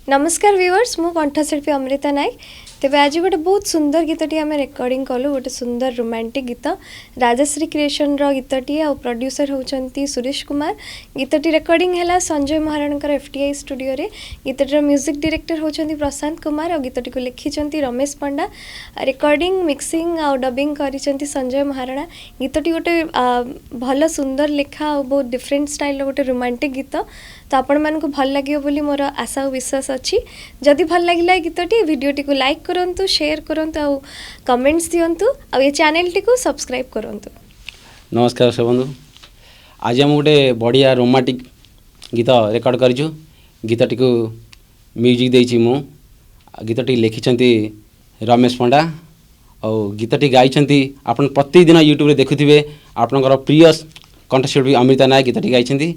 नमस्कार व्यूअर्स मु कंठशिल्पी अमृता नायक तेज आज गोटे बहुत सुंदर गीतटी आम रेकर्डिंग कलु गोटे सुंदर रोमांटिक गीत राजश्री क्रिएशन गीतटी आ प्रोड्यूसर होती सुरेश कुमार गीतटी रेकर्डिंग है संजय महाराणकर एफटीआई स्टूडियो रे गीतटर म्यूजिक डायरेक्टर होती प्रशांत कुमार और गीतटी को लिखिं रमेश पंडा रेकर्डिंग मिक्सिंग आ डबिंग करिसेंती संजय महाराणा गीतटी गोटे भल सुंदर लेखा और बहुत डिफरेंट स्टाइल गोटे रोमांटिक गीत तो आपण मानक भल लगे बोली मोर आशा और विश्वास अच्छी जदि भल लगे गीतटी वीडियोटी को लाइक करंतु शेयर करंतु और कमेंट्स दियंतु और ये चैनल टी को सब्सक्राइब करंतु। नमस्कार सब बंधु आज हम गोटे बढ़िया रोमांटिक गीत रेकर्ड करूँ गीतटी को म्यूजिक देछि मु गीतटी लिखिं रमेश पंडा और गीतटी गाई आप प्रतिदिन यूट्यूब रे देखुथिबे आपनकर प्रिय कंठशिल्पी अमृता नायक गीतटी गाई